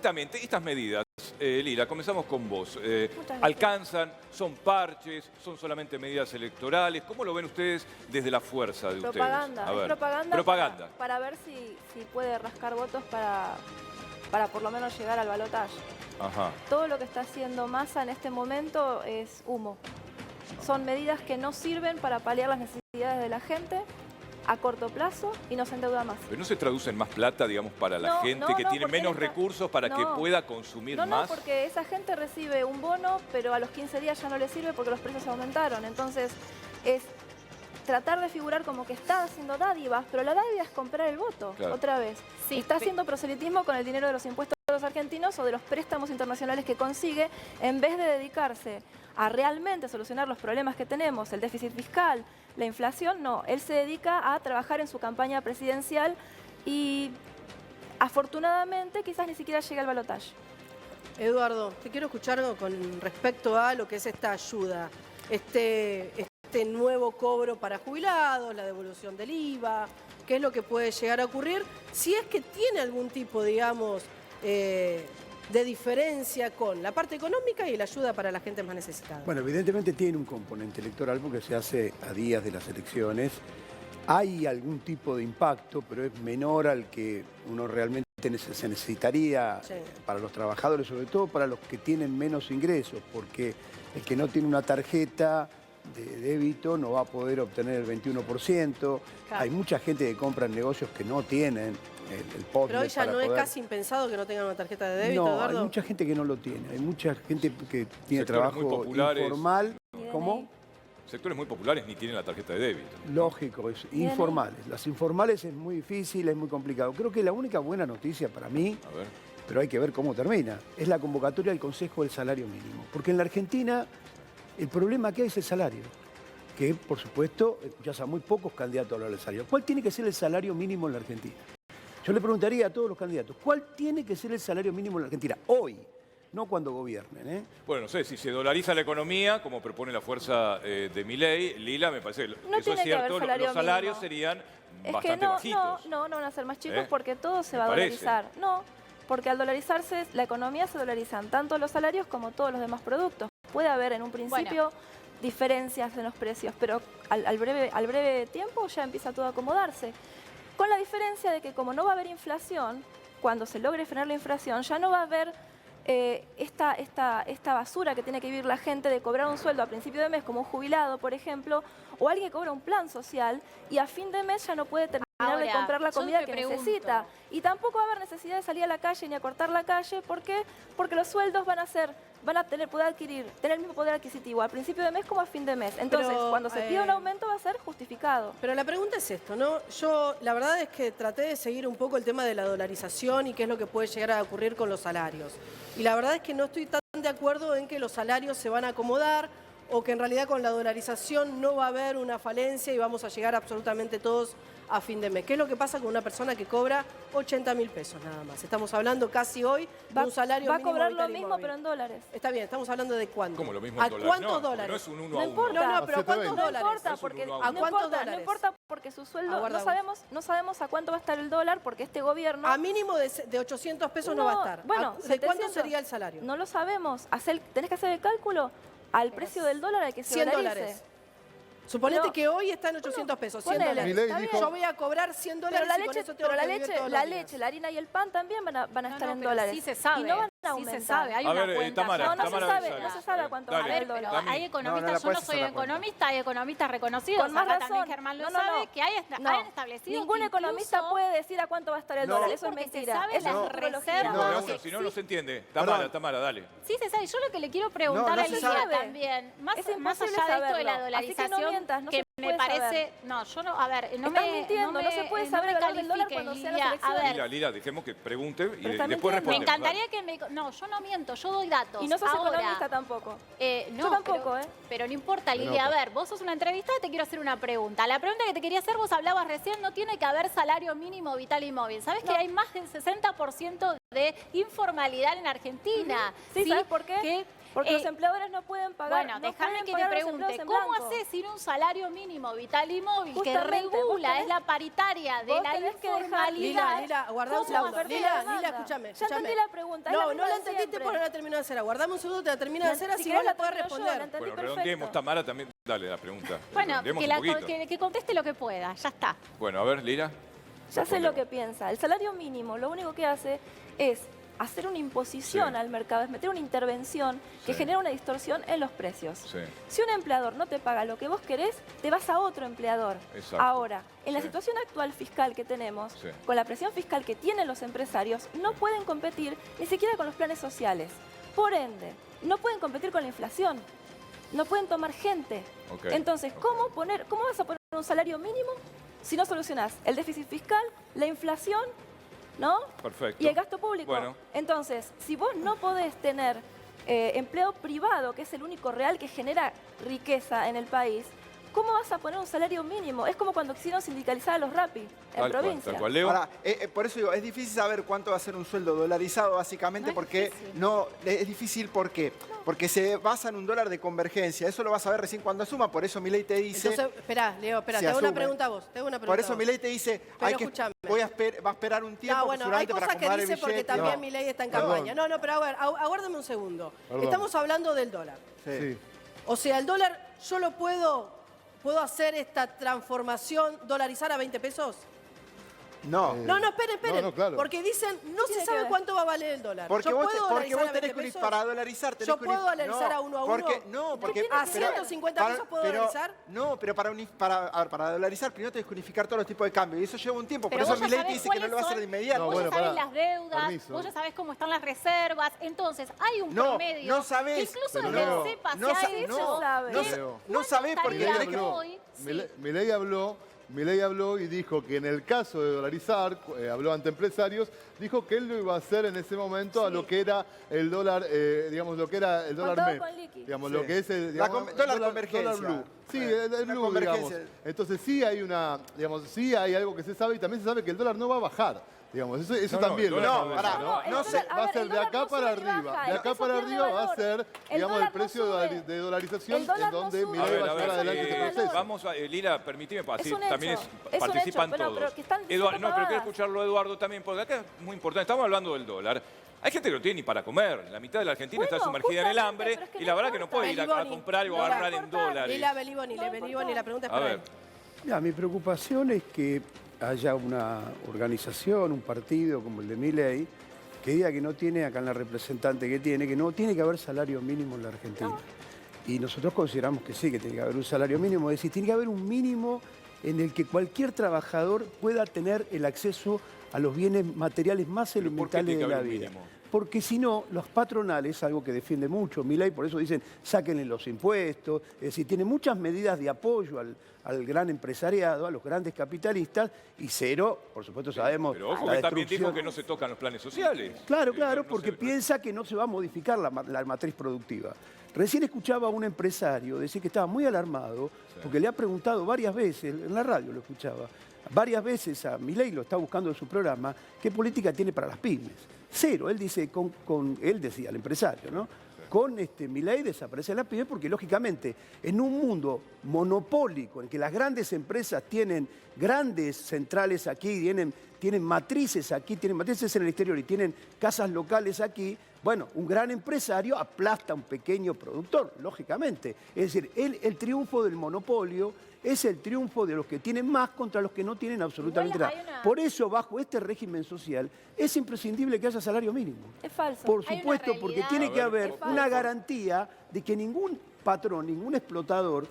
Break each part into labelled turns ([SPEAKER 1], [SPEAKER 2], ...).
[SPEAKER 1] concretamente, estas medidas, Lila, comenzamos con vos.
[SPEAKER 2] Muchas gracias.
[SPEAKER 1] ¿Alcanzan? ¿Son parches? ¿Son solamente medidas electorales? ¿Cómo lo ven ustedes desde la fuerza de
[SPEAKER 2] Propaganda.
[SPEAKER 1] ustedes? A
[SPEAKER 2] Es
[SPEAKER 1] ver.
[SPEAKER 2] propaganda. Para ver si puede rascar votos para por lo menos llegar al balotaje.
[SPEAKER 1] Ajá.
[SPEAKER 2] Todo lo que está haciendo Massa en este momento es humo. Son medidas que no sirven para paliar las necesidades de la gente a corto plazo y nos endeuda más.
[SPEAKER 1] ¿Pero no se traduce en más plata, digamos, para la gente que tiene
[SPEAKER 2] porque
[SPEAKER 1] menos recursos para que pueda consumir más?
[SPEAKER 2] No, porque esa gente recibe un bono, pero a los 15 días ya no le sirve porque los precios aumentaron. Entonces, es tratar de figurar como que está haciendo dádivas, pero la dádiva es comprar el voto, otra vez.
[SPEAKER 3] Sí,
[SPEAKER 2] está haciendo proselitismo con el dinero de los impuestos de los argentinos o de los préstamos internacionales que consigue, en vez de dedicarse a realmente solucionar los problemas que tenemos, el déficit fiscal, la inflación, no. Él se dedica a trabajar en su campaña presidencial y afortunadamente quizás ni siquiera llegue al balotaje.
[SPEAKER 4] Eduardo, te quiero escuchar algo con respecto a lo que es esta ayuda, este nuevo cobro para jubilados, la devolución del IVA, qué es lo que puede llegar a ocurrir, si es que tiene algún tipo, digamos, de diferencia con la parte económica y la ayuda para la gente más necesitada.
[SPEAKER 5] Bueno, evidentemente tiene un componente electoral porque se hace a días de las elecciones. Hay algún tipo de impacto, pero es menor al que uno realmente se necesitaría para los trabajadores, sobre todo para los que tienen menos ingresos, porque el que no tiene una tarjeta de débito no va a poder obtener el 21%. Claro. Hay mucha gente que compra en negocios que no tienen el POS.
[SPEAKER 4] Pero hoy ya no es casi impensado que no tengan una tarjeta de débito,
[SPEAKER 5] no,
[SPEAKER 4] Eduardo.
[SPEAKER 5] Hay mucha gente que no lo tiene. Hay mucha gente que tiene trabajo informal. ¿Cómo?
[SPEAKER 1] Sectores muy populares ni tienen la tarjeta de débito.
[SPEAKER 5] Lógico, es informales. Las informales es muy difícil, es muy complicado. Creo que la única buena noticia para mí, pero hay que ver cómo termina, es la convocatoria del Consejo del Salario Mínimo. Porque en la Argentina el problema que hay es el salario, que por supuesto escuchás a muy pocos candidatos a hablar del salario. ¿Cuál tiene que ser el salario mínimo en la Argentina? Yo le preguntaría a todos los candidatos, ¿cuál tiene que ser el salario mínimo en la Argentina hoy? No cuando gobiernen,
[SPEAKER 1] Bueno, no sé, si se dolariza la economía, como propone la fuerza de Milei, Lila, me parece que
[SPEAKER 2] no
[SPEAKER 1] eso es cierto, los salarios serían bastante bajitos.
[SPEAKER 2] No van a ser más chicos porque todo se va a dolarizar. No, porque al dolarizarse la economía se dolarizan tanto los salarios como todos los demás productos. Puede haber en un principio diferencias en los precios, pero al breve tiempo ya empieza todo a acomodarse. Con la diferencia de que como no va a haber inflación, cuando se logre frenar la inflación, ya no va a haber esta basura que tiene que vivir la gente de cobrar un sueldo a principio de mes como un jubilado, por ejemplo, o alguien que cobra un plan social y a fin de mes ya no puede terminar de comprar la comida que necesita. Y tampoco va a haber necesidad de salir a la calle ni a cortar la calle. ¿Por qué? Porque los sueldos van a tener el mismo poder adquisitivo al principio de mes como a fin de mes. Entonces, cuando se pida un aumento va a ser justificado.
[SPEAKER 4] Pero la pregunta es esto, ¿no? Yo la verdad es que traté de seguir un poco el tema de la dolarización y qué es lo que puede llegar a ocurrir con los salarios. Y la verdad es que no estoy tan de acuerdo en que los salarios se van a acomodar o que en realidad con la dolarización no va a haber una falencia y vamos a llegar absolutamente todos a fin de mes. ¿Qué es lo que pasa con una persona que cobra 80.000 pesos nada más? Estamos hablando casi hoy de un salario mínimo.
[SPEAKER 2] Va a cobrar lo mismo, pero en dólares.
[SPEAKER 4] Está bien, estamos hablando de cuánto.
[SPEAKER 1] ¿Cómo lo mismo en dólares?
[SPEAKER 4] ¿A cuántos dólares?
[SPEAKER 1] No es un 1 a 1.
[SPEAKER 2] No importa.
[SPEAKER 4] No, pero ¿cuántos dólares?
[SPEAKER 2] No importa, porque no importa porque su sueldo, no sabemos a cuánto va a estar el dólar, porque este gobierno...
[SPEAKER 4] A mínimo de 800 pesos no va a estar.
[SPEAKER 2] Bueno,
[SPEAKER 4] ¿de cuánto sería el salario?
[SPEAKER 2] No lo sabemos. Tenés que hacer el cálculo al precio del dólar al que se dolarice.
[SPEAKER 4] 100 dólares. Suponete que hoy está en 800 pesos, 100 dólares. Yo voy a cobrar 100 dólares
[SPEAKER 2] pero la leche, la harina y el pan también van a estar en dólares.
[SPEAKER 3] Sí se sabe.
[SPEAKER 2] Y no van a aumentar.
[SPEAKER 3] Sí se sabe, hay una cuenta.
[SPEAKER 1] Tamara,
[SPEAKER 2] no se sabe a cuánto va a el dólar.
[SPEAKER 3] Pero hay economistas, yo no soy economista, hay economistas reconocidos.
[SPEAKER 2] Con más
[SPEAKER 3] acá
[SPEAKER 2] razón.
[SPEAKER 3] también Germán lo sabe, que hay establecido.
[SPEAKER 2] Ningún economista puede decir a cuánto va a estar el dólar, eso es mentira.
[SPEAKER 3] Se sabe las reservas.
[SPEAKER 1] Si no, no se entiende. Tamara, dale.
[SPEAKER 3] Sí se sabe, yo lo que le quiero preguntar a Lila también, más allá de esto de la dolarización, que me parece... No, yo no, a ver, no
[SPEAKER 2] Estás mintiendo, no se puede saber el valor del dólar cuando sean las elecciones.
[SPEAKER 1] Lila, dejemos que pregunte y después
[SPEAKER 2] mintiendo.
[SPEAKER 1] responde.
[SPEAKER 3] Me encantaría que me... No, yo no miento, yo doy datos.
[SPEAKER 2] Y no sos economista tampoco.
[SPEAKER 3] Yo
[SPEAKER 2] tampoco,
[SPEAKER 3] pero no importa, Lilia. A ver, vos sos una entrevistada y te quiero hacer una pregunta. La pregunta que te quería hacer, vos hablabas recién, no tiene que haber salario mínimo vital y móvil. ¿Sabés que hay más del 60% de informalidad en Argentina?
[SPEAKER 2] Sí, ¿sabés por qué? Porque los empleadores no pueden pagar.
[SPEAKER 3] Bueno,
[SPEAKER 2] no
[SPEAKER 3] déjame
[SPEAKER 2] pueden
[SPEAKER 3] que
[SPEAKER 2] pagar
[SPEAKER 3] te
[SPEAKER 2] los empleados
[SPEAKER 3] pregunte,
[SPEAKER 2] en
[SPEAKER 3] ¿cómo
[SPEAKER 2] blanco.
[SPEAKER 3] haces sin un salario mínimo vital y móvil que
[SPEAKER 2] Justamente,
[SPEAKER 3] regula,
[SPEAKER 2] vos tenés-
[SPEAKER 3] es la paritaria de
[SPEAKER 2] vos
[SPEAKER 3] la
[SPEAKER 2] tenés que dejar-
[SPEAKER 3] informalidad?
[SPEAKER 4] Lila, aguardá un
[SPEAKER 2] ¿Cómo
[SPEAKER 4] segundo.
[SPEAKER 2] hacer
[SPEAKER 4] Lila,
[SPEAKER 2] la demanda?
[SPEAKER 4] escúchame.
[SPEAKER 2] Ya entendí la pregunta. es
[SPEAKER 4] No,
[SPEAKER 2] misma
[SPEAKER 4] no la
[SPEAKER 2] de
[SPEAKER 4] entendiste
[SPEAKER 2] siempre.
[SPEAKER 4] porque no la terminó de hacer. Aguardame un segundo, te la termino de hacer, así
[SPEAKER 2] querés
[SPEAKER 4] vos la podés
[SPEAKER 2] termino yo,
[SPEAKER 4] responder.
[SPEAKER 2] la entendí
[SPEAKER 1] Bueno,
[SPEAKER 2] perfecto.
[SPEAKER 1] redondeemos. Tamara, también dale la pregunta.
[SPEAKER 3] Bueno,
[SPEAKER 1] Redondeemos
[SPEAKER 3] que,
[SPEAKER 1] un poquito.
[SPEAKER 3] que conteste lo que pueda, ya está.
[SPEAKER 1] Bueno, a ver, Lira.
[SPEAKER 2] Ya sé lo que piensa. El salario mínimo lo único que hace es hacer una imposición
[SPEAKER 1] Sí.
[SPEAKER 2] al mercado, es meter una intervención que
[SPEAKER 1] Sí.
[SPEAKER 2] genera una distorsión en los precios.
[SPEAKER 1] Sí.
[SPEAKER 2] Si un empleador no te paga lo que vos querés, te vas a otro empleador.
[SPEAKER 1] Exacto.
[SPEAKER 2] Ahora, en la
[SPEAKER 1] Sí.
[SPEAKER 2] situación actual fiscal que tenemos,
[SPEAKER 1] Sí.
[SPEAKER 2] con la presión fiscal que tienen los empresarios, no pueden competir ni siquiera con los planes sociales. Por ende, no pueden competir con la inflación. No pueden tomar gente.
[SPEAKER 1] Ok,
[SPEAKER 2] Entonces,
[SPEAKER 1] ok.
[SPEAKER 2] ¿cómo vas a poner un salario mínimo si no solucionás el déficit fiscal, la inflación, ¿no?
[SPEAKER 1] Perfecto.
[SPEAKER 2] Y el gasto público.
[SPEAKER 1] Bueno.
[SPEAKER 2] Entonces, si vos no podés tener empleo privado, que es el único real que genera riqueza en el país, ¿cómo vas a poner un salario mínimo? Es como cuando quisieron sindicalizar a los Rappi en
[SPEAKER 1] Tal
[SPEAKER 2] provincia.
[SPEAKER 1] cual, Leo.
[SPEAKER 6] Ahora, por eso digo, es difícil saber cuánto va a ser un sueldo dolarizado, básicamente,
[SPEAKER 3] No es
[SPEAKER 6] porque
[SPEAKER 3] difícil.
[SPEAKER 6] no es difícil. ¿Por qué? Porque se basa en un dólar de convergencia. Eso lo vas a ver recién cuando asuma. Por eso Milei te dice.
[SPEAKER 4] Entonces, esperá, Leo,
[SPEAKER 6] Se
[SPEAKER 4] te hago una
[SPEAKER 6] asume.
[SPEAKER 4] pregunta a vos. Te hago una
[SPEAKER 6] Por
[SPEAKER 4] pregunta
[SPEAKER 6] eso
[SPEAKER 4] a vos.
[SPEAKER 6] Milei te dice,
[SPEAKER 4] Pero escuchame.
[SPEAKER 6] va a esperar un tiempo
[SPEAKER 4] No, bueno, hay
[SPEAKER 6] seguramente para
[SPEAKER 4] cosas que
[SPEAKER 6] acomodar el
[SPEAKER 4] dice porque
[SPEAKER 6] billete.
[SPEAKER 4] también
[SPEAKER 6] No.
[SPEAKER 4] mi ley está en
[SPEAKER 7] Perdón.
[SPEAKER 4] campaña. No, pero a ver, aguárdame un segundo.
[SPEAKER 7] Perdón.
[SPEAKER 4] Estamos hablando del dólar.
[SPEAKER 7] Sí.
[SPEAKER 4] O sea, el dólar, yo lo puedo hacer esta transformación, dolarizar a 20 pesos.
[SPEAKER 6] No.
[SPEAKER 4] No, esperen.
[SPEAKER 7] no, claro.
[SPEAKER 4] Porque dicen, no
[SPEAKER 2] Tiene
[SPEAKER 4] se
[SPEAKER 2] que
[SPEAKER 4] sabe
[SPEAKER 2] ver.
[SPEAKER 4] cuánto va a valer el dólar.
[SPEAKER 6] Porque
[SPEAKER 4] ¿Yo
[SPEAKER 6] vos,
[SPEAKER 4] puedo
[SPEAKER 6] porque
[SPEAKER 4] dolarizar
[SPEAKER 6] vos
[SPEAKER 4] a
[SPEAKER 6] tenés
[SPEAKER 4] 20
[SPEAKER 6] que
[SPEAKER 4] pesos?
[SPEAKER 6] para dolarizar tenés
[SPEAKER 4] ¿Yo
[SPEAKER 6] que
[SPEAKER 4] puedo dolarizar a uno a uno?
[SPEAKER 6] Porque, no, porque
[SPEAKER 4] ¿A 150 pesos puedo dolarizar?
[SPEAKER 6] No, pero para dolarizar primero tenés que unificar todos los tipos de cambio y eso lleva un tiempo.
[SPEAKER 3] Pero
[SPEAKER 6] Por eso
[SPEAKER 3] vos ya
[SPEAKER 6] Milei te
[SPEAKER 3] sabés
[SPEAKER 6] dice que no lo va a hacer de
[SPEAKER 3] cuáles
[SPEAKER 6] inmediato.
[SPEAKER 7] No,
[SPEAKER 3] Vos
[SPEAKER 7] bueno,
[SPEAKER 3] ya sabés
[SPEAKER 7] pará.
[SPEAKER 3] las deudas,
[SPEAKER 7] Permiso.
[SPEAKER 3] vos ya sabés cómo están las reservas. Entonces, hay un
[SPEAKER 6] No,
[SPEAKER 3] promedio
[SPEAKER 6] no sabés.
[SPEAKER 3] que incluso
[SPEAKER 7] Pero
[SPEAKER 3] desde
[SPEAKER 7] no,
[SPEAKER 3] el CEPA
[SPEAKER 6] no
[SPEAKER 3] se ha
[SPEAKER 6] sa-
[SPEAKER 3] hecho.
[SPEAKER 6] no,
[SPEAKER 2] sabe.
[SPEAKER 6] no
[SPEAKER 3] que
[SPEAKER 6] sa-
[SPEAKER 7] Leo.
[SPEAKER 6] no sabés porque
[SPEAKER 3] estaría
[SPEAKER 6] tenés que...
[SPEAKER 3] hoy, sí.
[SPEAKER 7] Milei habló y dijo que en el caso de dolarizar, habló ante empresarios, dijo que él lo iba a hacer en ese momento a lo que era el dólar, digamos, lo que era el dólar
[SPEAKER 2] todo
[SPEAKER 7] MEP.
[SPEAKER 2] con liqui.
[SPEAKER 7] Digamos,
[SPEAKER 6] Sí.
[SPEAKER 7] lo que es el
[SPEAKER 6] La
[SPEAKER 7] digamos,
[SPEAKER 6] dólar convergencia.
[SPEAKER 7] blue. Sí,
[SPEAKER 6] La
[SPEAKER 7] el blue, digamos.
[SPEAKER 6] convergencia.
[SPEAKER 7] Entonces sí hay una, digamos, sí hay algo que se sabe y también se sabe que el dólar no va a bajar. Digamos, eso
[SPEAKER 1] No,
[SPEAKER 7] también
[SPEAKER 1] el
[SPEAKER 7] lo
[SPEAKER 1] dólar
[SPEAKER 7] sabemos,
[SPEAKER 6] pará,
[SPEAKER 7] ¿no?
[SPEAKER 2] el
[SPEAKER 6] no
[SPEAKER 2] dólar-
[SPEAKER 6] sé,
[SPEAKER 2] a
[SPEAKER 7] Va a
[SPEAKER 2] ver,
[SPEAKER 7] ser
[SPEAKER 2] el
[SPEAKER 7] de
[SPEAKER 2] dólar
[SPEAKER 7] acá
[SPEAKER 2] no
[SPEAKER 7] para
[SPEAKER 2] sube ni
[SPEAKER 7] arriba.
[SPEAKER 2] baja,
[SPEAKER 7] De
[SPEAKER 2] el
[SPEAKER 7] acá
[SPEAKER 2] peso
[SPEAKER 7] para
[SPEAKER 2] pierde
[SPEAKER 7] arriba va a
[SPEAKER 2] valor.
[SPEAKER 7] ser,
[SPEAKER 2] El
[SPEAKER 7] digamos,
[SPEAKER 2] dólar
[SPEAKER 7] el precio
[SPEAKER 2] no sube.
[SPEAKER 7] de dolarización
[SPEAKER 2] El dólar
[SPEAKER 7] en donde
[SPEAKER 2] no sube.
[SPEAKER 7] Milei va a
[SPEAKER 2] A
[SPEAKER 7] llevar
[SPEAKER 2] ver,
[SPEAKER 7] adelante este
[SPEAKER 2] valor.
[SPEAKER 7] proceso.
[SPEAKER 1] Vamos a, Lila, permitime, así
[SPEAKER 2] Es un
[SPEAKER 1] también
[SPEAKER 2] hecho. Es un
[SPEAKER 1] participan
[SPEAKER 2] hecho, pero-
[SPEAKER 1] todos.
[SPEAKER 2] pero que están diciendo
[SPEAKER 1] No, pero quiero
[SPEAKER 2] pavadas.
[SPEAKER 1] escucharlo a Eduardo también, porque acá es muy importante. Estamos hablando del dólar. Hay gente que no tiene ni para comer. La mitad de la Argentina está
[SPEAKER 2] Bueno,
[SPEAKER 1] sumergida en el
[SPEAKER 2] justamente,
[SPEAKER 1] hambre
[SPEAKER 2] pero es que
[SPEAKER 1] y
[SPEAKER 2] no
[SPEAKER 1] la verdad que no
[SPEAKER 2] importa.
[SPEAKER 1] puede ir a
[SPEAKER 4] Beliboni,
[SPEAKER 1] comprar o
[SPEAKER 4] no
[SPEAKER 1] ahorrar
[SPEAKER 4] va a
[SPEAKER 1] en
[SPEAKER 2] importar.
[SPEAKER 1] dólares.
[SPEAKER 4] Lila Beliboni, la pregunta es
[SPEAKER 1] A
[SPEAKER 4] para
[SPEAKER 1] ver.
[SPEAKER 4] él.
[SPEAKER 5] Mira, mi preocupación es que haya una organización, un partido como el de Milei, que diga que no tiene, acá en la representante que no tiene que haber salario mínimo en la Argentina. Y nosotros consideramos que sí, que tiene que haber un salario mínimo, es decir, tiene que haber un mínimo en el que cualquier trabajador pueda tener el acceso a los bienes materiales más
[SPEAKER 1] ¿Pero por qué
[SPEAKER 5] elementales
[SPEAKER 1] tiene que
[SPEAKER 5] de la
[SPEAKER 1] haber un
[SPEAKER 5] vida.
[SPEAKER 1] mínimo?
[SPEAKER 5] Porque si no, los patronales, algo que defiende mucho Milei, por eso dicen, sáquenle los impuestos, es decir, tiene muchas medidas de apoyo al gran empresariado, a los grandes capitalistas, y cero, por supuesto sabemos,
[SPEAKER 1] Pero ojo
[SPEAKER 5] la
[SPEAKER 1] que también dijo
[SPEAKER 5] destrucción.
[SPEAKER 1] que no se tocan los planes sociales.
[SPEAKER 5] Claro,
[SPEAKER 1] No
[SPEAKER 5] claro,
[SPEAKER 1] se-
[SPEAKER 5] porque piensa que no se va a modificar la matriz productiva. Recién escuchaba a un empresario decir que estaba muy alarmado, porque le ha preguntado varias veces, en la radio lo escuchaba, varias veces a Milei, lo está buscando en su programa, qué política tiene para las pymes. Cero, él dice, él decía, el empresario, ¿no? Con Milei desaparece la pyme porque, lógicamente, en un mundo monopólico, en que las grandes empresas tienen grandes centrales aquí, tienen matrices aquí, tienen matrices en el exterior y tienen casas locales aquí, bueno, un gran empresario aplasta a un pequeño productor, lógicamente. Es decir, el triunfo del monopolio es el triunfo de los que tienen más contra los que no tienen absolutamente
[SPEAKER 3] Igual
[SPEAKER 5] nada.
[SPEAKER 3] hay una-
[SPEAKER 5] Por eso, bajo este régimen social, es imprescindible que haya salario mínimo.
[SPEAKER 2] Es falso.
[SPEAKER 5] Por
[SPEAKER 3] Hay una
[SPEAKER 5] supuesto, porque
[SPEAKER 3] realidad-
[SPEAKER 5] tiene que
[SPEAKER 1] A ver,
[SPEAKER 5] haber
[SPEAKER 2] es falso.
[SPEAKER 5] una garantía de que ningún patrón, ningún explotador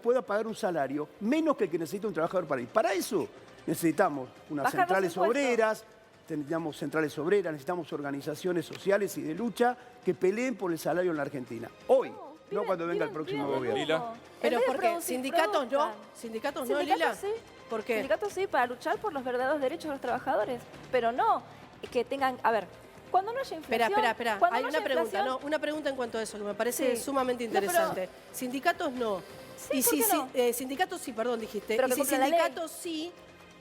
[SPEAKER 5] pueda pagar un salario menos que el que necesita un trabajador para ir. Para eso necesitamos unas
[SPEAKER 2] Bajar los
[SPEAKER 5] centrales
[SPEAKER 2] impuestos.
[SPEAKER 5] obreras, necesitamos centrales obreras, necesitamos organizaciones sociales y de lucha que peleen por el salario en la Argentina. Hoy, no
[SPEAKER 2] viven-
[SPEAKER 5] cuando venga el
[SPEAKER 2] viven-
[SPEAKER 5] próximo
[SPEAKER 2] viven de
[SPEAKER 5] gobierno.
[SPEAKER 1] Lila.
[SPEAKER 2] lujo.
[SPEAKER 4] Pero
[SPEAKER 2] En vez de
[SPEAKER 4] ¿por qué?
[SPEAKER 2] producir,
[SPEAKER 4] ¿Sindicatos no?
[SPEAKER 2] produzcan.
[SPEAKER 4] ¿Sindicatos no, Lila?
[SPEAKER 2] Sindicatos sí.
[SPEAKER 4] ¿Por qué?
[SPEAKER 2] Sindicatos sí, para luchar por los verdaderos derechos de los trabajadores. Pero no que tengan... A ver, cuando no haya inflación...
[SPEAKER 4] Espera.
[SPEAKER 2] cuando
[SPEAKER 4] Hay
[SPEAKER 2] no
[SPEAKER 4] una
[SPEAKER 2] haya
[SPEAKER 4] pregunta,
[SPEAKER 2] inflación-
[SPEAKER 4] una pregunta en cuanto a eso, que me parece
[SPEAKER 2] Sí.
[SPEAKER 4] sumamente
[SPEAKER 2] No, pero-
[SPEAKER 4] interesante. Sindicatos no.
[SPEAKER 2] Sí,
[SPEAKER 4] y
[SPEAKER 2] ¿por
[SPEAKER 4] si
[SPEAKER 2] qué no?
[SPEAKER 4] sindicatos sí, perdón, dijiste.
[SPEAKER 2] Pero
[SPEAKER 4] y
[SPEAKER 2] que
[SPEAKER 4] si
[SPEAKER 2] cumplan la ley.
[SPEAKER 4] sindicatos sí,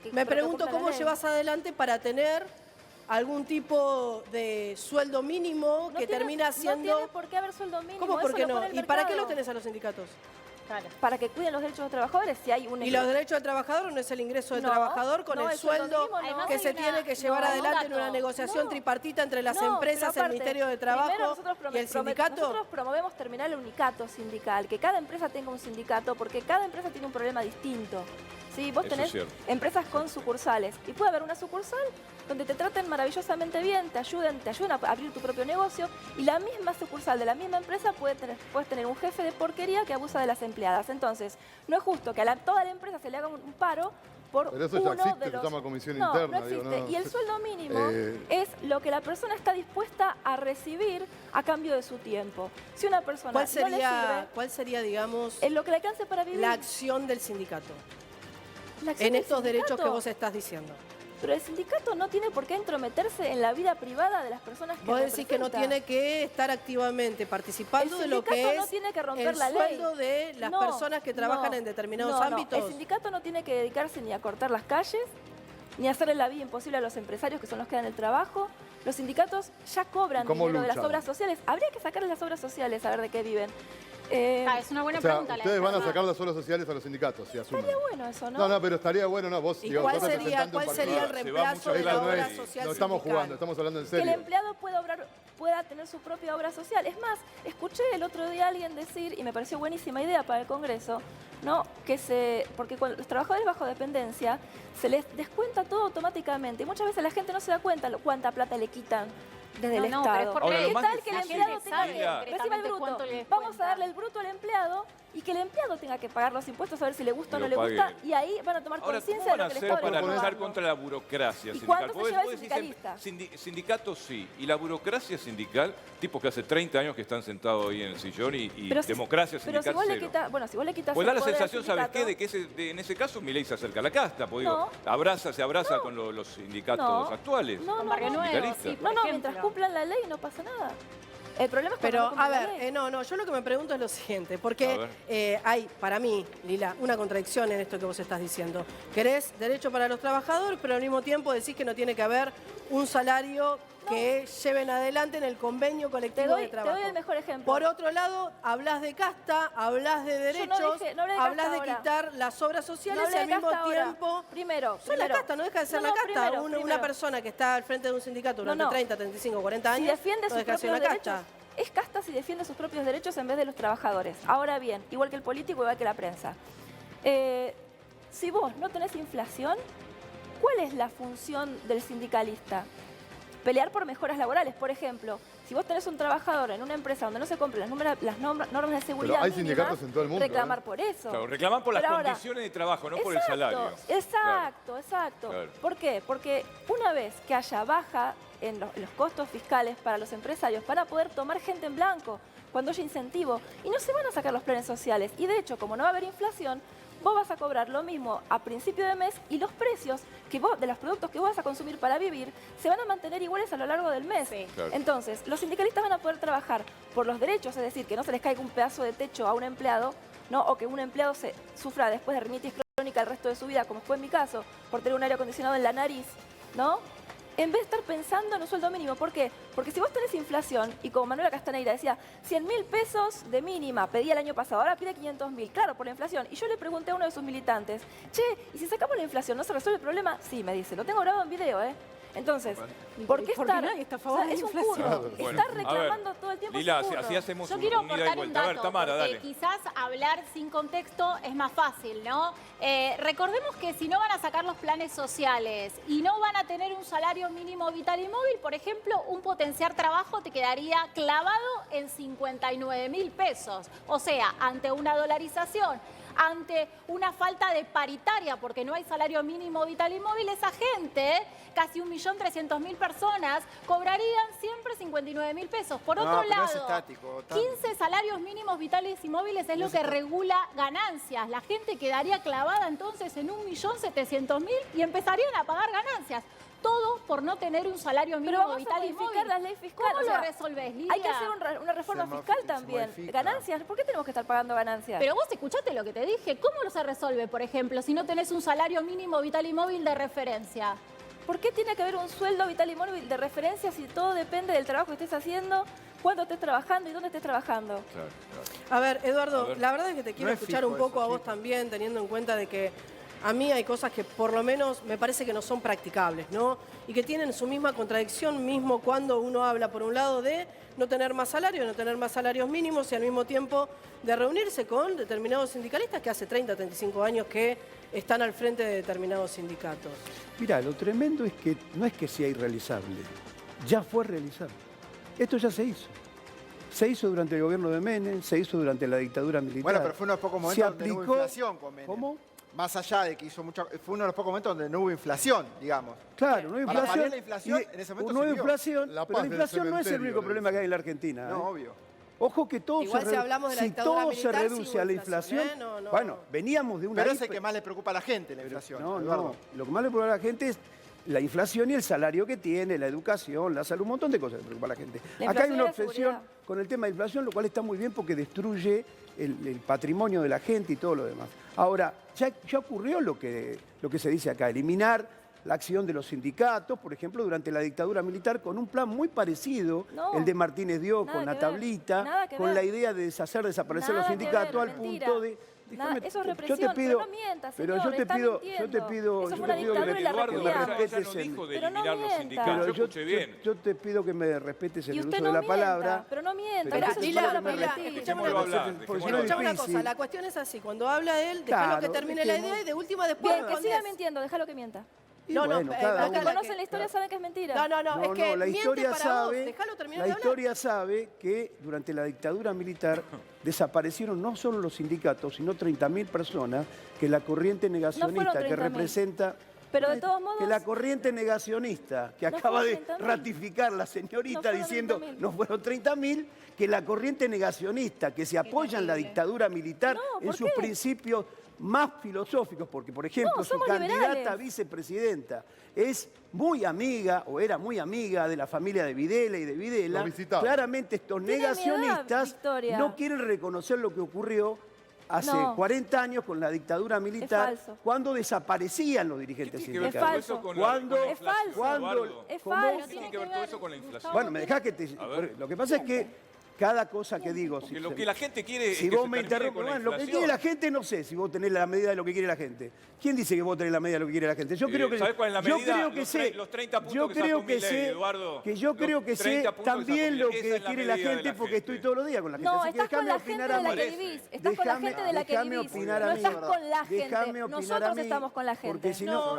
[SPEAKER 2] Que-
[SPEAKER 4] me
[SPEAKER 2] pero que
[SPEAKER 4] pregunto
[SPEAKER 2] cumplan la
[SPEAKER 4] cómo
[SPEAKER 2] ley.
[SPEAKER 4] llevas adelante para tener algún tipo de sueldo mínimo que termina siendo...
[SPEAKER 2] No tiene por qué haber sueldo mínimo.
[SPEAKER 4] ¿Cómo por qué no?
[SPEAKER 2] ¿Y
[SPEAKER 4] para qué lo tenés a los sindicatos?
[SPEAKER 3] Claro.
[SPEAKER 2] Para que cuiden los derechos de los trabajadores. Si hay un
[SPEAKER 4] y los derechos del trabajador no es el ingreso del trabajador con el sueldo
[SPEAKER 2] mínimo,
[SPEAKER 4] que se tiene que llevar adelante en una negociación tripartita entre las empresas, el Ministerio de Trabajo y el sindicato.
[SPEAKER 2] Nosotros promovemos terminar el unicato sindical, que cada empresa tenga un sindicato, porque cada empresa tiene un problema distinto. ¿Sí? Vos tenés empresas con sucursales y puede haber una sucursal donde te traten maravillosamente bien, te ayuden a abrir tu propio negocio, y la misma sucursal de la misma empresa puedes tener un jefe de porquería que abusa de las empleadas. Entonces, no es justo que a toda la empresa se le haga un paro por
[SPEAKER 7] Pero eso
[SPEAKER 2] uno
[SPEAKER 7] ya existe,
[SPEAKER 2] de los...
[SPEAKER 7] se llama comisión
[SPEAKER 2] no,
[SPEAKER 7] interna.
[SPEAKER 2] No existe.
[SPEAKER 7] Digo, no.
[SPEAKER 2] Y el sueldo mínimo es lo que la persona está dispuesta a recibir a cambio de su tiempo. Si una persona
[SPEAKER 4] ¿Cuál
[SPEAKER 2] no le sirve,
[SPEAKER 4] ¿Cuál sería, digamos,
[SPEAKER 2] en lo que le alcance para vivir?
[SPEAKER 4] la acción del sindicato
[SPEAKER 2] en
[SPEAKER 4] estos derechos que vos estás diciendo?
[SPEAKER 2] Pero el sindicato no tiene por qué entrometerse en la vida privada de las personas que
[SPEAKER 4] Vos decís que no
[SPEAKER 2] representa.
[SPEAKER 4] tiene que estar activamente participando de lo que
[SPEAKER 2] El sindicato
[SPEAKER 4] es
[SPEAKER 2] no tiene que romper
[SPEAKER 4] el
[SPEAKER 2] la ley.
[SPEAKER 4] sueldo de las personas que trabajan en determinados ámbitos.
[SPEAKER 2] El sindicato no tiene que dedicarse ni a cortar las calles, ni a hacerle la vida imposible a los empresarios, que son los que dan el trabajo. Los sindicatos ya cobran dinero de las obras sociales. Habría que sacarles las obras sociales a ver de qué viven.
[SPEAKER 3] Es una buena pregunta.
[SPEAKER 7] Ustedes van a sacar las obras sociales a los sindicatos, si asumen.
[SPEAKER 2] Estaría bueno eso, ¿no?
[SPEAKER 7] No, pero estaría bueno, no, vos...
[SPEAKER 4] ¿Y
[SPEAKER 7] digamos,
[SPEAKER 4] cuál
[SPEAKER 7] sos
[SPEAKER 4] sería
[SPEAKER 7] representante de un
[SPEAKER 4] el
[SPEAKER 7] partido.
[SPEAKER 4] reemplazo de la
[SPEAKER 7] Claro,
[SPEAKER 4] obra
[SPEAKER 7] no
[SPEAKER 4] social
[SPEAKER 7] no estamos
[SPEAKER 4] sindical?
[SPEAKER 7] jugando, estamos hablando en
[SPEAKER 2] Que el
[SPEAKER 7] serio.
[SPEAKER 2] empleado pueda tener su propia obra social. Es más, escuché el otro día a alguien decir, y me pareció buenísima idea para el Congreso, ¿no? Porque cuando los trabajadores bajo dependencia se les descuenta todo automáticamente. Y muchas veces la gente no se da cuenta cuánta plata le quitan desde el Estado.
[SPEAKER 3] Pero es porque
[SPEAKER 1] Ahora, lo
[SPEAKER 2] ¿Qué
[SPEAKER 1] más
[SPEAKER 2] tal que el
[SPEAKER 1] difícil,
[SPEAKER 2] empleado tenga que
[SPEAKER 1] Lilia,
[SPEAKER 2] reciba el bruto? Vamos a darle el bruto al empleado y que el empleado tenga que pagar los impuestos a ver si le gusta o no le gusta, y ahí van a tomar
[SPEAKER 1] Ahora, ¿cómo
[SPEAKER 2] conciencia de
[SPEAKER 1] van
[SPEAKER 2] lo
[SPEAKER 1] a
[SPEAKER 2] que les
[SPEAKER 1] hacer
[SPEAKER 2] está
[SPEAKER 1] para luchar
[SPEAKER 2] robando?
[SPEAKER 1] contra la burocracia
[SPEAKER 2] ¿Y
[SPEAKER 1] sindical?
[SPEAKER 2] cuánto se
[SPEAKER 1] Vos
[SPEAKER 2] lleva el
[SPEAKER 1] decís
[SPEAKER 2] sindicalista?
[SPEAKER 1] Sindicatos sí, y la burocracia sindical, tipos que hace 30 años que están sentados ahí en el sillón y democracia sindical
[SPEAKER 2] pero si vos
[SPEAKER 1] cero.
[SPEAKER 2] le quitas, bueno, si vos le quitas
[SPEAKER 1] Pues
[SPEAKER 2] el
[SPEAKER 1] da la
[SPEAKER 2] poder al
[SPEAKER 1] sensación, ¿sabes qué?
[SPEAKER 2] sindicato,
[SPEAKER 1] De que en ese caso Milei se acerca a la casta, porque
[SPEAKER 2] No.
[SPEAKER 1] digo, se abraza con los sindicatos actuales.
[SPEAKER 3] Con Barrio Nuevo,
[SPEAKER 1] sindicalistas.
[SPEAKER 3] sí, por
[SPEAKER 2] No,
[SPEAKER 3] ejemplo.
[SPEAKER 2] mientras cumplan la ley no pasa nada. El problema es cuando
[SPEAKER 4] Pero,
[SPEAKER 2] no cumplen
[SPEAKER 4] a
[SPEAKER 2] la
[SPEAKER 4] ver,
[SPEAKER 2] ley.
[SPEAKER 4] yo lo que me pregunto es lo siguiente, porque hay, para mí, Lila, una contradicción en esto que vos estás diciendo. Querés derecho para los trabajadores, pero al mismo tiempo decís que no tiene que haber un salario que lleven adelante en el convenio colectivo de trabajo.
[SPEAKER 2] Te doy el mejor ejemplo.
[SPEAKER 4] Por otro lado, hablas de casta, hablas de derechos,
[SPEAKER 2] no hablé de
[SPEAKER 4] hablas
[SPEAKER 2] casta
[SPEAKER 4] de
[SPEAKER 2] ahora.
[SPEAKER 4] quitar las obras
[SPEAKER 2] No
[SPEAKER 4] sociales
[SPEAKER 2] hablé
[SPEAKER 4] y al
[SPEAKER 2] de
[SPEAKER 4] mismo
[SPEAKER 2] casta ahora.
[SPEAKER 4] tiempo...
[SPEAKER 2] Primero.
[SPEAKER 4] Son la casta, no deja de ser la casta. Una persona que está al frente de un sindicato durante 30, 35, 40 años,
[SPEAKER 2] Si defiende
[SPEAKER 4] no
[SPEAKER 2] sus
[SPEAKER 4] deja de ser
[SPEAKER 2] propios
[SPEAKER 4] una
[SPEAKER 2] derechos,
[SPEAKER 4] casta.
[SPEAKER 2] es casta si defiende sus propios derechos en vez de los trabajadores. Ahora bien, igual que el político, igual que la prensa. Si vos no tenés inflación, ¿cuál es la función del sindicalista? Pelear por mejoras laborales. Por ejemplo, si vos tenés un trabajador en una empresa donde no se cumplen las normas de seguridad
[SPEAKER 7] Pero hay
[SPEAKER 2] mínimas,
[SPEAKER 7] sindicatos en todo el mundo,
[SPEAKER 2] reclamar por eso.
[SPEAKER 1] Claro, reclaman por las
[SPEAKER 2] Pero ahora,
[SPEAKER 1] condiciones de trabajo, no por el salario.
[SPEAKER 2] Exacto.
[SPEAKER 1] Claro.
[SPEAKER 2] ¿Por qué? Porque una vez que haya baja en los costos fiscales para los empresarios, van a poder tomar gente en blanco cuando haya incentivo. Y no se van a sacar los planes sociales. Y de hecho, como no va a haber inflación, vos vas a cobrar lo mismo a principio de mes y los precios de los productos que vos vas a consumir para vivir se van a mantener iguales a lo largo del mes.
[SPEAKER 3] Sí.
[SPEAKER 1] Claro.
[SPEAKER 2] Entonces, los sindicalistas van a poder trabajar por los derechos, es decir, que no se les caiga un pedazo de techo a un empleado, ¿no? O que un empleado sufra después de rinitis crónica el resto de su vida, como fue en mi caso, por tener un aire acondicionado en la nariz, ¿no? En vez de estar pensando en un sueldo mínimo. ¿Por qué? Porque si vos tenés inflación, y como Manuela Castaneira decía, 100.000 pesos de mínima pedía el año pasado, ahora pide 500.000, claro, por la inflación. Y yo le pregunté a uno de sus militantes, che, ¿y si sacamos la inflación no se resuelve el problema? Sí, me dice, lo tengo grabado en video, ¿eh? Entonces, ¿por qué
[SPEAKER 4] Porque
[SPEAKER 2] estar?
[SPEAKER 4] nadie está a favor de la
[SPEAKER 2] es un
[SPEAKER 4] inflación.
[SPEAKER 2] curro.
[SPEAKER 1] Claro, bueno.
[SPEAKER 2] Estar reclamando todo el tiempo
[SPEAKER 1] Lila,
[SPEAKER 2] es un curro.
[SPEAKER 1] así hacemos
[SPEAKER 3] Yo
[SPEAKER 1] un
[SPEAKER 3] quiero
[SPEAKER 1] ida y
[SPEAKER 3] aportar un
[SPEAKER 1] vuelta. A ver,
[SPEAKER 3] dato,
[SPEAKER 1] Tamara,
[SPEAKER 3] porque
[SPEAKER 1] dale.
[SPEAKER 3] quizás hablar sin contexto es más fácil, ¿no? Recordemos que si no van a sacar los planes sociales y no van a tener un salario mínimo vital y móvil, por ejemplo, un potenciar trabajo te quedaría clavado en 59.000 pesos. O sea, ante una dolarización, ante una falta de paritaria, porque no hay salario mínimo vital y móvil, esa gente, casi 1.300.000 personas, cobrarían siempre 59.000 pesos. Por otro
[SPEAKER 6] pero no
[SPEAKER 3] lado,
[SPEAKER 6] es estático,
[SPEAKER 3] 15 salarios mínimos vitales y móviles es lo que regula ganancias. La gente quedaría clavada entonces en 1.700.000 y empezarían a pagar ganancias. Todo por no tener un salario
[SPEAKER 2] Pero
[SPEAKER 3] mínimo
[SPEAKER 2] vamos a
[SPEAKER 3] vital y
[SPEAKER 2] modificar
[SPEAKER 3] móvil.
[SPEAKER 2] las leyes fiscales.
[SPEAKER 3] ¿Cómo
[SPEAKER 2] o sea,
[SPEAKER 3] lo resolvés, Lidia?
[SPEAKER 2] Hay que hacer una reforma fiscal también.
[SPEAKER 6] modifica.
[SPEAKER 2] Ganancias, ¿por qué tenemos que estar pagando ganancias?
[SPEAKER 3] Pero vos escuchaste lo que te dije. ¿Cómo se resuelve, por ejemplo, si no tenés un salario mínimo vital y móvil de referencia?
[SPEAKER 2] ¿Por qué tiene que haber un sueldo vital y móvil de referencia si todo depende del trabajo que estés haciendo, cuándo estés trabajando y dónde estés trabajando?
[SPEAKER 1] Claro.
[SPEAKER 4] A ver, Eduardo, la verdad es que te quiero escuchar un poco
[SPEAKER 6] eso,
[SPEAKER 4] a vos también, teniendo en cuenta de que a mí hay cosas que por lo menos me parece que no son practicables, ¿no? Y que tienen su misma contradicción mismo cuando uno habla, por un lado, de no tener más salario, no tener más salarios mínimos y al mismo tiempo de reunirse con determinados sindicalistas que hace 30, 35 años que están al frente de determinados sindicatos.
[SPEAKER 5] Mirá, lo tremendo es que no es que sea irrealizable, ya fue realizable. Esto ya se hizo. Se hizo durante el gobierno de Menem, se hizo durante la dictadura militar.
[SPEAKER 6] Bueno, pero fue uno de los pocos momentos donde no hubo inflación con Menem.
[SPEAKER 5] ¿Cómo?
[SPEAKER 6] Más allá de que hizo mucho... Fue uno de los pocos momentos donde no hubo inflación, digamos.
[SPEAKER 5] Claro, no hay
[SPEAKER 6] Para
[SPEAKER 5] inflación.
[SPEAKER 6] paliar la inflación, en ese momento
[SPEAKER 5] no hay
[SPEAKER 6] sirvió.
[SPEAKER 5] inflación,
[SPEAKER 7] La
[SPEAKER 5] pero
[SPEAKER 7] paz
[SPEAKER 5] la
[SPEAKER 7] del
[SPEAKER 5] inflación no es el
[SPEAKER 7] cementerio,
[SPEAKER 5] único
[SPEAKER 7] le
[SPEAKER 5] problema que hay en la Argentina.
[SPEAKER 6] No, obvio.
[SPEAKER 5] Ojo que todo
[SPEAKER 4] Igual si hablamos de la
[SPEAKER 5] si
[SPEAKER 4] dictadura
[SPEAKER 5] todo se
[SPEAKER 4] militar, sí
[SPEAKER 5] reduce
[SPEAKER 4] hubo
[SPEAKER 5] a la
[SPEAKER 4] inflación,
[SPEAKER 5] inflación,
[SPEAKER 4] ¿eh? No.
[SPEAKER 5] bueno, veníamos de una...
[SPEAKER 6] Pero es el que más le preocupa a la gente, la inflación.
[SPEAKER 5] No,
[SPEAKER 6] Eduardo.
[SPEAKER 5] lo que más le preocupa a la gente es la inflación y el salario que tiene, la educación, la salud, un montón de cosas le preocupa a la gente.
[SPEAKER 2] La
[SPEAKER 5] Acá hay
[SPEAKER 2] inflación y
[SPEAKER 5] una
[SPEAKER 2] la
[SPEAKER 5] obsesión
[SPEAKER 2] seguridad.
[SPEAKER 5] con el tema de inflación, lo cual está muy bien porque destruye el patrimonio de la gente y todo lo demás. Ahora, ya ocurrió lo que se dice acá, eliminar la acción de los sindicatos, por ejemplo, durante la dictadura militar, con un plan muy parecido,
[SPEAKER 2] No,
[SPEAKER 5] el de Martínez Dió,
[SPEAKER 2] nada
[SPEAKER 5] con la
[SPEAKER 2] que ver,
[SPEAKER 5] tablita,
[SPEAKER 2] nada que
[SPEAKER 5] con
[SPEAKER 2] ver.
[SPEAKER 5] la idea de desaparecer los
[SPEAKER 2] Nada que
[SPEAKER 5] sindicatos
[SPEAKER 2] ver,
[SPEAKER 5] al
[SPEAKER 2] mentira.
[SPEAKER 5] punto de...
[SPEAKER 2] Nada, eso es
[SPEAKER 5] yo
[SPEAKER 2] represión,
[SPEAKER 5] te pido,
[SPEAKER 2] pero no mientas,
[SPEAKER 5] pero
[SPEAKER 2] señor,
[SPEAKER 5] yo te
[SPEAKER 2] está
[SPEAKER 5] pido
[SPEAKER 2] mintiendo. Eso
[SPEAKER 5] yo
[SPEAKER 2] fue
[SPEAKER 5] te
[SPEAKER 2] una
[SPEAKER 5] pido que
[SPEAKER 2] dictadura y la
[SPEAKER 1] Eduardo,
[SPEAKER 5] me
[SPEAKER 1] ya
[SPEAKER 2] repudiamos.
[SPEAKER 1] no
[SPEAKER 5] respetes
[SPEAKER 1] dijo de
[SPEAKER 2] Pero no
[SPEAKER 1] eliminar los
[SPEAKER 2] mienta.
[SPEAKER 1] sindicatos. Yo
[SPEAKER 5] Pero
[SPEAKER 1] escuché bien.
[SPEAKER 5] yo te pido que me respetes en
[SPEAKER 2] Y
[SPEAKER 5] el
[SPEAKER 2] usted
[SPEAKER 5] uso
[SPEAKER 2] no
[SPEAKER 5] de la
[SPEAKER 2] mienta,
[SPEAKER 5] palabra.
[SPEAKER 2] pero no mienta.
[SPEAKER 5] Pero
[SPEAKER 2] Gracias
[SPEAKER 4] Mila,
[SPEAKER 2] por
[SPEAKER 4] Mila,
[SPEAKER 2] repetir.
[SPEAKER 4] escuchame
[SPEAKER 1] Dejémoslo
[SPEAKER 4] una cosa.
[SPEAKER 1] hablar,
[SPEAKER 5] Porque
[SPEAKER 1] dejémoslo
[SPEAKER 4] Escuchame una
[SPEAKER 1] hablar.
[SPEAKER 4] cosa, la cuestión es así, cuando habla él, déjalo
[SPEAKER 5] Claro,
[SPEAKER 4] que termine la idea y de última después
[SPEAKER 2] Bien, que siga
[SPEAKER 4] respondés.
[SPEAKER 2] mintiendo, déjalo que mienta.
[SPEAKER 5] Y
[SPEAKER 4] No,
[SPEAKER 5] bueno,
[SPEAKER 4] no,
[SPEAKER 5] cada
[SPEAKER 4] acá
[SPEAKER 5] uno-
[SPEAKER 2] Los que
[SPEAKER 4] la
[SPEAKER 2] conocen
[SPEAKER 4] que-
[SPEAKER 2] la historia saben que es mentira.
[SPEAKER 4] No, es que
[SPEAKER 5] la
[SPEAKER 4] miente
[SPEAKER 5] historia
[SPEAKER 4] para
[SPEAKER 5] sabe,
[SPEAKER 4] vos, déjalo terminar
[SPEAKER 5] la
[SPEAKER 4] de hablar.
[SPEAKER 5] historia sabe que durante la dictadura militar desaparecieron no solo los sindicatos, sino 30.000 personas que la corriente negacionista que
[SPEAKER 2] 30.000.
[SPEAKER 5] representa...
[SPEAKER 2] Pero de todos modos...
[SPEAKER 5] Que la corriente negacionista que
[SPEAKER 2] No
[SPEAKER 5] acaba de
[SPEAKER 2] fueron 30.000.
[SPEAKER 5] ratificar la señorita
[SPEAKER 2] No fueron
[SPEAKER 5] diciendo
[SPEAKER 2] 30.000.
[SPEAKER 5] no fueron 30.000, que la corriente negacionista que se apoya en la dictadura militar
[SPEAKER 2] No, ¿por
[SPEAKER 5] en sus
[SPEAKER 2] qué?
[SPEAKER 5] principios más filosóficos, porque por ejemplo
[SPEAKER 2] No,
[SPEAKER 5] su
[SPEAKER 2] somos
[SPEAKER 5] candidata a
[SPEAKER 2] liberales.
[SPEAKER 5] vicepresidenta es muy amiga o era muy amiga de la familia de Videla y de Videla,
[SPEAKER 7] Lo visitaba.
[SPEAKER 5] claramente estos
[SPEAKER 2] Tiene mi edad,
[SPEAKER 5] negacionistas
[SPEAKER 2] Victoria.
[SPEAKER 5] no quieren reconocer lo que ocurrió hace
[SPEAKER 2] No.
[SPEAKER 5] 40 años con la dictadura militar,
[SPEAKER 2] falso.
[SPEAKER 5] cuando desaparecían los dirigentes
[SPEAKER 1] ¿Qué tiene que ver
[SPEAKER 5] sindicales.
[SPEAKER 1] todo eso con
[SPEAKER 5] ¿Cuándo?
[SPEAKER 1] la
[SPEAKER 2] Es falso.
[SPEAKER 1] inflación,
[SPEAKER 5] ¿Cuándo?
[SPEAKER 1] Eduardo?
[SPEAKER 2] Es
[SPEAKER 5] ¿Cómo?
[SPEAKER 2] falso.
[SPEAKER 1] ¿Qué tiene que ver todo eso con la inflación?
[SPEAKER 5] Bueno, me dejás que te...
[SPEAKER 1] A ver.
[SPEAKER 5] Lo que pasa es que cada cosa que digo...
[SPEAKER 1] Porque lo que la gente quiere
[SPEAKER 5] Si
[SPEAKER 1] es que
[SPEAKER 5] vos
[SPEAKER 1] se
[SPEAKER 5] me
[SPEAKER 1] termine
[SPEAKER 5] interrumpes,
[SPEAKER 1] con la
[SPEAKER 5] bueno, lo que
[SPEAKER 1] inflación.
[SPEAKER 5] quiere la gente no sé si vos tenés la medida de lo que quiere la gente. ¿Quién dice que vos tenés la medida de lo que quiere la gente? Yo creo que...
[SPEAKER 1] ¿Sabés cuál es la
[SPEAKER 5] yo
[SPEAKER 1] medida?
[SPEAKER 5] creo que
[SPEAKER 1] Los
[SPEAKER 5] sé.
[SPEAKER 1] los 30 puntos
[SPEAKER 5] yo
[SPEAKER 1] que
[SPEAKER 5] creo
[SPEAKER 1] sacó
[SPEAKER 5] que
[SPEAKER 1] Milei,
[SPEAKER 5] sé.
[SPEAKER 1] Eduardo.
[SPEAKER 5] Que yo
[SPEAKER 1] Los
[SPEAKER 5] creo que
[SPEAKER 1] 30
[SPEAKER 5] sé
[SPEAKER 1] puntos que sacó
[SPEAKER 5] también lo
[SPEAKER 1] Milei. Esa
[SPEAKER 5] que
[SPEAKER 1] es la
[SPEAKER 5] quiere la
[SPEAKER 1] medida de
[SPEAKER 5] gente
[SPEAKER 1] la
[SPEAKER 5] porque
[SPEAKER 1] gente.
[SPEAKER 5] estoy todos los días con la gente.
[SPEAKER 2] No,
[SPEAKER 5] Así que
[SPEAKER 2] estás con la
[SPEAKER 5] déjame
[SPEAKER 2] gente
[SPEAKER 5] opinar
[SPEAKER 2] de
[SPEAKER 5] a
[SPEAKER 2] la
[SPEAKER 5] mí.
[SPEAKER 2] que vivís. Estás con la gente de la que
[SPEAKER 5] Déjame
[SPEAKER 2] vivís.
[SPEAKER 5] opinar a
[SPEAKER 2] No
[SPEAKER 5] mí.
[SPEAKER 2] estás con la
[SPEAKER 5] Déjame
[SPEAKER 2] gente.
[SPEAKER 5] opinar a
[SPEAKER 2] Nosotros
[SPEAKER 5] mí,
[SPEAKER 2] estamos con la gente.
[SPEAKER 5] porque si no...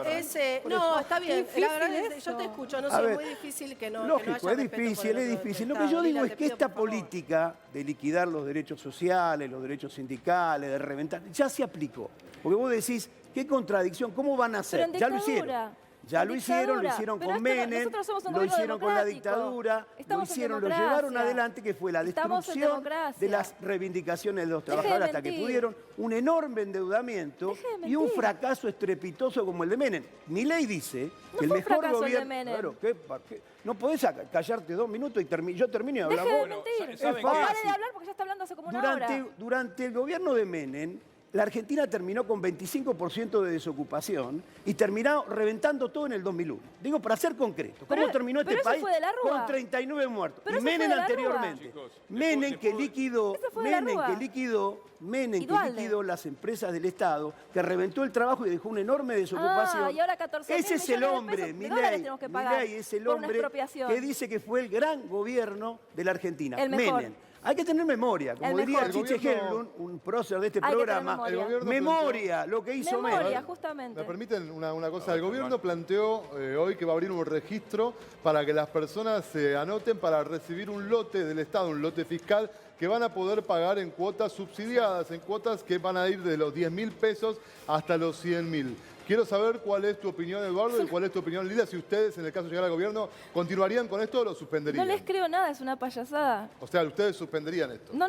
[SPEAKER 4] No, está bien.
[SPEAKER 2] Qué
[SPEAKER 4] La verdad
[SPEAKER 2] difícil
[SPEAKER 4] es que yo te
[SPEAKER 2] eso.
[SPEAKER 4] escucho, no
[SPEAKER 5] A
[SPEAKER 4] sé,
[SPEAKER 5] ver,
[SPEAKER 4] es muy difícil que no
[SPEAKER 5] lógico,
[SPEAKER 4] que no haya
[SPEAKER 5] es
[SPEAKER 4] respeto por
[SPEAKER 5] difícil,
[SPEAKER 4] el
[SPEAKER 5] es
[SPEAKER 4] otro
[SPEAKER 5] difícil. Lo
[SPEAKER 4] Estado.
[SPEAKER 5] que yo digo
[SPEAKER 4] Lila,
[SPEAKER 5] es
[SPEAKER 4] te
[SPEAKER 5] que
[SPEAKER 4] pido,
[SPEAKER 5] esta
[SPEAKER 4] por favor.
[SPEAKER 5] política de liquidar los derechos sociales, los derechos sindicales, de reventar, ya se aplicó. Porque vos decís, qué contradicción, ¿cómo van a hacer?
[SPEAKER 2] Pero en
[SPEAKER 5] Ya lo
[SPEAKER 2] dictadura.
[SPEAKER 5] hicieron. Ya
[SPEAKER 2] En
[SPEAKER 5] lo
[SPEAKER 2] dictadura.
[SPEAKER 5] hicieron
[SPEAKER 2] Pero
[SPEAKER 5] con
[SPEAKER 2] esto no-
[SPEAKER 5] Menem,
[SPEAKER 2] nosotros somos un
[SPEAKER 5] lo
[SPEAKER 2] gobierno
[SPEAKER 5] hicieron con la
[SPEAKER 2] democrático.
[SPEAKER 5] dictadura,
[SPEAKER 2] Estamos en
[SPEAKER 5] lo
[SPEAKER 2] democracia.
[SPEAKER 5] llevaron adelante, que fue la
[SPEAKER 2] Estamos en
[SPEAKER 5] destrucción
[SPEAKER 2] democracia.
[SPEAKER 5] de las reivindicaciones de los
[SPEAKER 2] Deje de
[SPEAKER 5] trabajadores hasta que
[SPEAKER 2] mentir.
[SPEAKER 5] pudieron, un enorme endeudamiento
[SPEAKER 2] Deje de
[SPEAKER 5] y un
[SPEAKER 2] mentir.
[SPEAKER 5] fracaso estrepitoso como el de Menem. Milei dice
[SPEAKER 2] No
[SPEAKER 5] que el
[SPEAKER 2] fue un
[SPEAKER 5] mejor
[SPEAKER 2] fracaso el de
[SPEAKER 5] gobierno...
[SPEAKER 2] Menem.
[SPEAKER 5] Claro, ¿qué? No podés callarte 2 minutos y yo termino y hablar
[SPEAKER 2] Deje de
[SPEAKER 5] vos.
[SPEAKER 2] mentir.
[SPEAKER 1] ¿saben
[SPEAKER 2] O
[SPEAKER 5] qué?
[SPEAKER 2] pare de hablar porque ya está hablando hace como una hora.
[SPEAKER 5] Durante el gobierno de Menem, la Argentina terminó con 25% de desocupación y terminó reventando todo en el 2001. Digo, para ser concreto, ¿cómo
[SPEAKER 2] Pero-
[SPEAKER 5] terminó este
[SPEAKER 2] pero eso
[SPEAKER 5] país?
[SPEAKER 2] fue de la Rúa.
[SPEAKER 5] Con 39 muertos.
[SPEAKER 2] Pero
[SPEAKER 5] Y
[SPEAKER 2] eso fue
[SPEAKER 5] Menem
[SPEAKER 2] de la
[SPEAKER 5] anteriormente.
[SPEAKER 1] Rúa. Chicos,
[SPEAKER 5] Menem
[SPEAKER 1] después
[SPEAKER 5] que
[SPEAKER 1] se fue.
[SPEAKER 5] liquidó,
[SPEAKER 2] Eso fue de la Rúa.
[SPEAKER 5] Menem
[SPEAKER 2] Y
[SPEAKER 5] que
[SPEAKER 2] Duhalde.
[SPEAKER 5] liquidó las empresas del Estado, que reventó el trabajo y dejó una enorme desocupación.
[SPEAKER 2] Ah, y ahora 14.000
[SPEAKER 5] Ese es el
[SPEAKER 2] millones de
[SPEAKER 5] hombre,
[SPEAKER 2] pesos de dólares tenemos que pagar
[SPEAKER 5] Milei es el
[SPEAKER 2] por una
[SPEAKER 5] hombre
[SPEAKER 2] expropiación.
[SPEAKER 5] que dice que fue el gran gobierno de la Argentina.
[SPEAKER 2] El mejor.
[SPEAKER 5] Menem. Hay que tener memoria, como
[SPEAKER 2] El
[SPEAKER 5] diría
[SPEAKER 2] mejor.
[SPEAKER 5] Chiche
[SPEAKER 7] El gobierno-
[SPEAKER 5] Helblum, un prócer de este
[SPEAKER 2] Hay que tener
[SPEAKER 5] programa.
[SPEAKER 2] memoria.
[SPEAKER 7] El gobierno
[SPEAKER 5] Memoria, lo que hizo
[SPEAKER 2] Memoria,
[SPEAKER 5] Menem.
[SPEAKER 2] justamente.
[SPEAKER 7] ¿Me permiten una cosa? El gobierno planteó hoy que va a abrir un registro para que las personas se anoten para recibir un lote del Estado, un lote fiscal, que van a poder pagar en cuotas subsidiadas, en cuotas que van a ir de los 10.000 pesos hasta los 100.000. Quiero saber cuál es tu opinión, Eduardo, y cuál es tu opinión, Lila, si ustedes, en el caso de llegar al gobierno, ¿continuarían con esto o lo suspenderían?
[SPEAKER 2] No les creo nada, es una payasada.
[SPEAKER 7] O sea, ustedes suspenderían esto.
[SPEAKER 2] No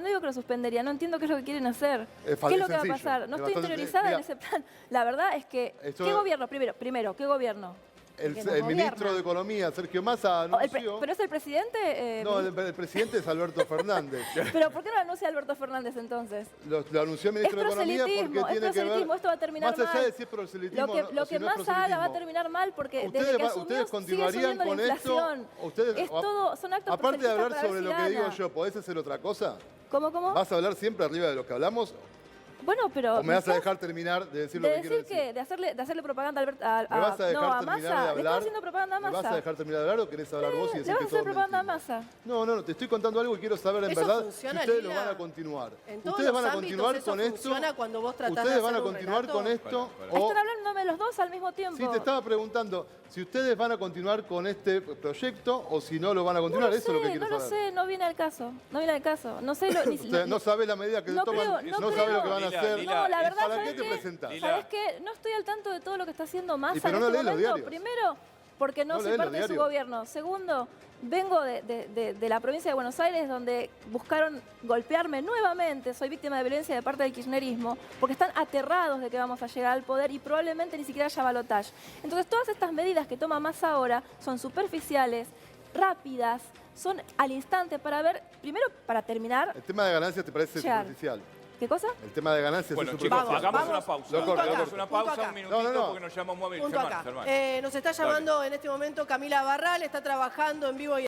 [SPEAKER 2] digo que lo suspendería, no entiendo qué es lo que quieren hacer. ¿Qué es lo que va a
[SPEAKER 7] sencillo,
[SPEAKER 2] pasar? No
[SPEAKER 7] es
[SPEAKER 2] estoy
[SPEAKER 7] bastante-
[SPEAKER 2] interiorizada en
[SPEAKER 7] mira.
[SPEAKER 2] ese plan. La verdad es que,
[SPEAKER 7] Esto-
[SPEAKER 2] ¿qué gobierno? Primero, ¿qué gobierno?
[SPEAKER 7] el ministro de Economía, Sergio Massa, anunció...
[SPEAKER 2] ¿Pero es el presidente?
[SPEAKER 7] No, el presidente es Alberto Fernández.
[SPEAKER 2] ¿Pero por qué no lo anuncia Alberto Fernández entonces?
[SPEAKER 7] Lo anunció el ministro de Economía porque tiene que ver...
[SPEAKER 2] Esto va a terminar mal.
[SPEAKER 7] Más allá de si es proselitismo
[SPEAKER 2] lo que Massa haga va a terminar mal porque desde que asumió sigue subiendo la inflación. Son actos
[SPEAKER 7] aparte de hablar sobre lo que digo
[SPEAKER 2] yo,
[SPEAKER 7] yo, ¿podés hacer otra cosa?
[SPEAKER 2] ¿Cómo?
[SPEAKER 7] ¿Vas a hablar siempre arriba de lo que hablamos?
[SPEAKER 2] Bueno, pero...
[SPEAKER 7] ¿O me vas a dejar terminar de decir lo que quiero decir?
[SPEAKER 2] ¿De hacerle propaganda a
[SPEAKER 7] ¿Me vas a dejar
[SPEAKER 2] a
[SPEAKER 7] terminar
[SPEAKER 2] Massa?
[SPEAKER 7] de hablar?
[SPEAKER 2] ¿Le estás haciendo propaganda a Massa?
[SPEAKER 7] ¿Me vas a dejar terminar de hablar o querés hablar vos y decir
[SPEAKER 2] ¿Le vas
[SPEAKER 7] que
[SPEAKER 2] a hacer
[SPEAKER 7] todo
[SPEAKER 2] propaganda a
[SPEAKER 7] mentira?
[SPEAKER 2] Massa?
[SPEAKER 7] No, te estoy contando algo y quiero saber en
[SPEAKER 4] Eso
[SPEAKER 7] verdad
[SPEAKER 4] funciona,
[SPEAKER 7] si ustedes lo
[SPEAKER 4] Lina.
[SPEAKER 7] van a continuar.
[SPEAKER 4] En todos
[SPEAKER 7] ¿Ustedes
[SPEAKER 4] los
[SPEAKER 7] van a
[SPEAKER 4] ámbitos
[SPEAKER 7] continuar
[SPEAKER 4] eso
[SPEAKER 7] con esto?
[SPEAKER 4] funciona cuando vos tratás de
[SPEAKER 7] ¿Ustedes van a
[SPEAKER 4] hacer un
[SPEAKER 7] continuar con
[SPEAKER 4] relato?
[SPEAKER 7] esto?
[SPEAKER 2] Están hablándome los dos al mismo tiempo.
[SPEAKER 7] Sí, te estaba preguntando si ustedes van a continuar con este proyecto o si no lo van a continuar. Eso es lo que quiero saber.
[SPEAKER 2] No lo sé, no viene al caso. No sé
[SPEAKER 7] no sabe la medida que toman, no sabe lo que van a hacer.
[SPEAKER 2] No, la verdad,
[SPEAKER 7] ¿Para qué
[SPEAKER 2] ¿sabes
[SPEAKER 7] te
[SPEAKER 2] qué?
[SPEAKER 7] presentás?
[SPEAKER 2] ¿Sabes qué? No estoy al tanto de todo lo que está haciendo Massa
[SPEAKER 7] pero
[SPEAKER 2] en
[SPEAKER 7] no
[SPEAKER 2] este
[SPEAKER 7] lees los
[SPEAKER 2] momento.
[SPEAKER 7] diarios.
[SPEAKER 2] Primero, porque no soy
[SPEAKER 7] lees los
[SPEAKER 2] parte de su
[SPEAKER 7] diarios.
[SPEAKER 2] gobierno. Segundo, vengo de la provincia de Buenos Aires, donde buscaron golpearme nuevamente. Soy víctima de violencia de parte del kirchnerismo, porque están aterrados de que vamos a llegar al poder y probablemente ni siquiera haya balotaje. Entonces, todas estas medidas que toma Massa ahora son superficiales, rápidas, son al instante para ver, primero, para terminar...
[SPEAKER 7] El tema de ganancias te parece superficial.
[SPEAKER 2] ¿Qué cosa?
[SPEAKER 7] El tema de ganancias
[SPEAKER 1] bueno,
[SPEAKER 7] es
[SPEAKER 1] chicos,
[SPEAKER 7] superficial.
[SPEAKER 1] hagamos una pausa.
[SPEAKER 7] Hagamos
[SPEAKER 1] una pausa, un minutito, porque nos llama Móvil.
[SPEAKER 4] Punto acá. Nos está llamando en este momento Camila Barral, está trabajando en vivo y